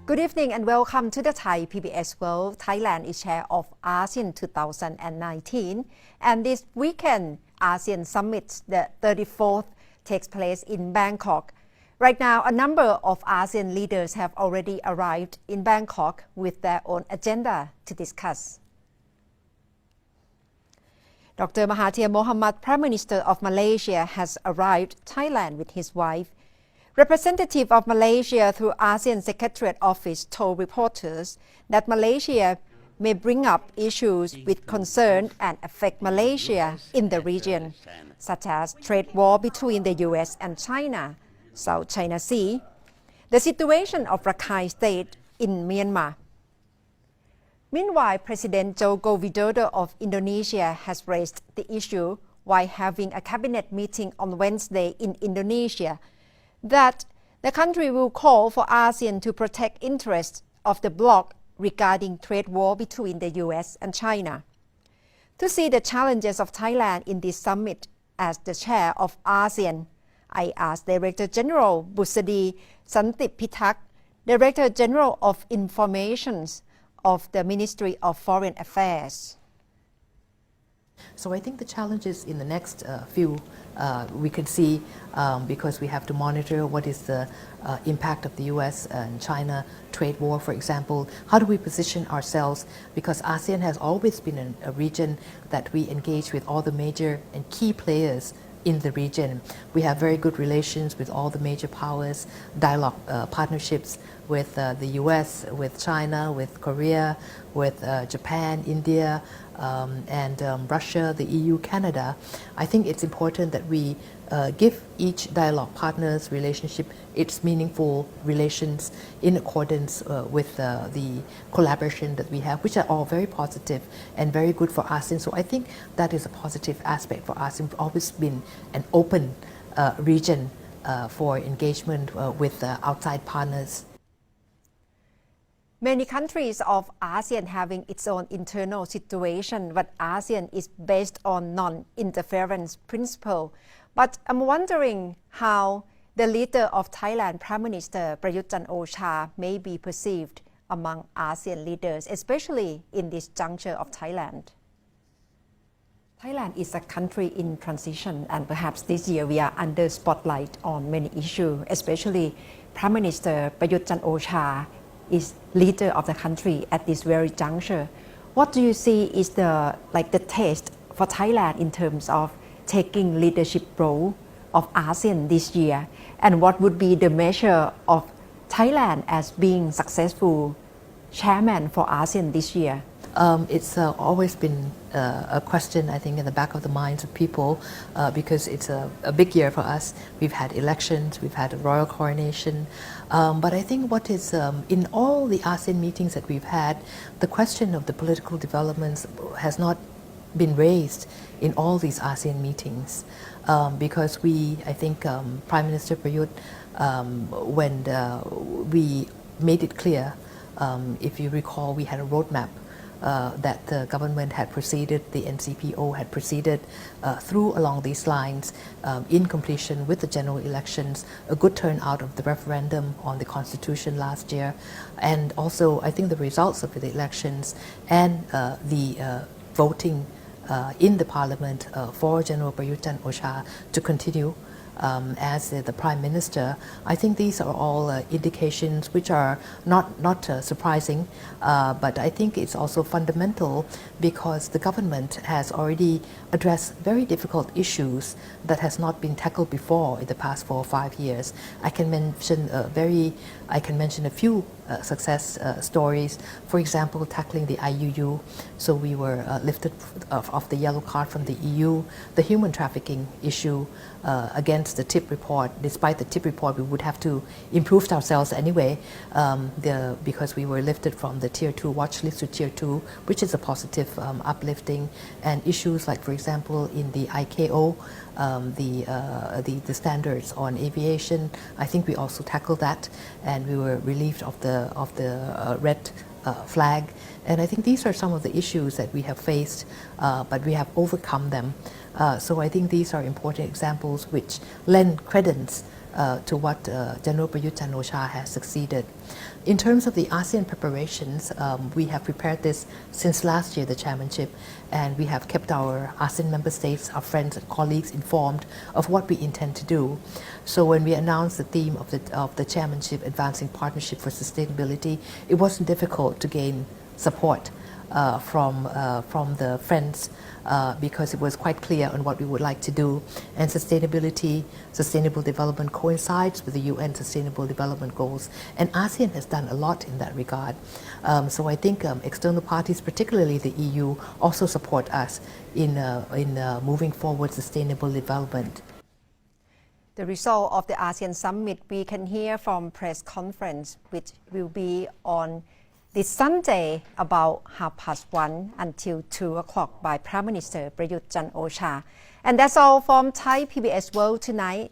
Good evening and welcome to the Thai PBS World. Thailand is chair of ASEAN 2019, and this weekend ASEAN Summit, the 34th, takes place in Bangkok. Right now, a number of ASEAN leaders have already arrived in Bangkok with their own agenda to discuss. Dr. Mahathir Mohamad, Prime Minister of Malaysia, has arrived Thailand with his wife. Representative of Malaysia through ASEAN Secretariat Office told reporters that Malaysia may bring up issues with concern and affect Malaysia in the region, such as trade war between the US and China, South China Sea, the situation of Rakhine State in Myanmar. Meanwhile, President Joko Widodo of Indonesia has raised the issue while having a cabinet meeting on Wednesday in Indonesia that the country will call for ASEAN to protect interests of the bloc regarding trade war between the US and China. To see the challenges of Thailand in this summit as the chair of ASEAN, I asked Director General Busadi Santipithak, Director General of Information of the Ministry of Foreign Affairs. So I think the challenges in the next few we can see because we have to monitor what is the impact of the US and China trade war, for example. How do we position ourselves? Because ASEAN has always been a region that we engage with all the major and key players in the region. We have very good relations with all the major powers, dialogue partnerships with the US, with China, with Korea, with Japan, India, and Russia, the EU, Canada. I think it's important that we give each dialogue partner's relationship its meaningful relations in accordance with the collaboration that we have, which are all very positive and very good for ASEAN. So I think that is a positive aspect for ASEAN. We've always been an open region for engagement with outside partners. Many countries of ASEAN having its own internal situation, but ASEAN is based on non-interference principle. But I'm wondering how the leader of Thailand, Prime Minister Prayut Chan-o-cha, may be perceived among ASEAN leaders, especially in this juncture of Thailand. Thailand is a country in transition, and perhaps this year we are under spotlight on many issues, especially Prime Minister Prayut Chan-o-cha is leader of the country at this very juncture. What do you see is the taste for Thailand in terms of taking leadership role of ASEAN this year, and what would be the measure of Thailand as being successful chairman for ASEAN this year? It's always been a question, I think, in the back of the minds of people because it's a big year for us. We've had elections, we've had a royal coronation, but I think what is in all the ASEAN meetings that we've had, the question of the political developments has not been raised in all these ASEAN meetings because I think Prime Minister Prayut, when we made it clear, if you recall, we had a roadmap that the government had proceeded, the NCPO had proceeded through along these lines in completion with the general elections, a good turnout of the referendum on the constitution last year, and also I think the results of the elections and the voting in the parliament for General Prayut Chan-o-cha to continue as the Prime Minister. I think these are all indications which are not surprising, but I think it's also fundamental because the government has already addressed very difficult issues that has not been tackled before in the past 4 or 5 years. I can mention a few success stories. For example, tackling the IUU. So we were lifted off the yellow card from the EU. The human trafficking issue against the TIP report. Despite the TIP report, we would have to improve ourselves anyway because we were lifted from the Tier 2 watch list to Tier 2, which is a positive uplifting. And issues like, for example, in the ICAO, the standards on aviation, I think we also tackled that, and we were relieved of the red flag. And I think these are some of the issues that we have faced, but we have overcome them. So I think these are important examples which lend credence to what General Prayut Chan-o-cha has succeeded. In terms of the ASEAN preparations, we have prepared this since last year, the chairmanship, and we have kept our ASEAN member states, our friends and colleagues informed of what we intend to do. So when we announced the theme of the chairmanship, Advancing Partnership for Sustainability, it wasn't difficult to gain support from the friends because it was quite clear on what we would like to do. And sustainable development coincides with the UN Sustainable Development Goals. And ASEAN has done a lot in that regard. So I think external parties, particularly the EU, also support us in moving forward sustainable development. The result of the ASEAN Summit we can hear from press conference, which will be on this Sunday about 1:30 until 2 o'clock by Prime Minister Prayut Chan-o-cha. And that's all from Thai PBS World Tonight.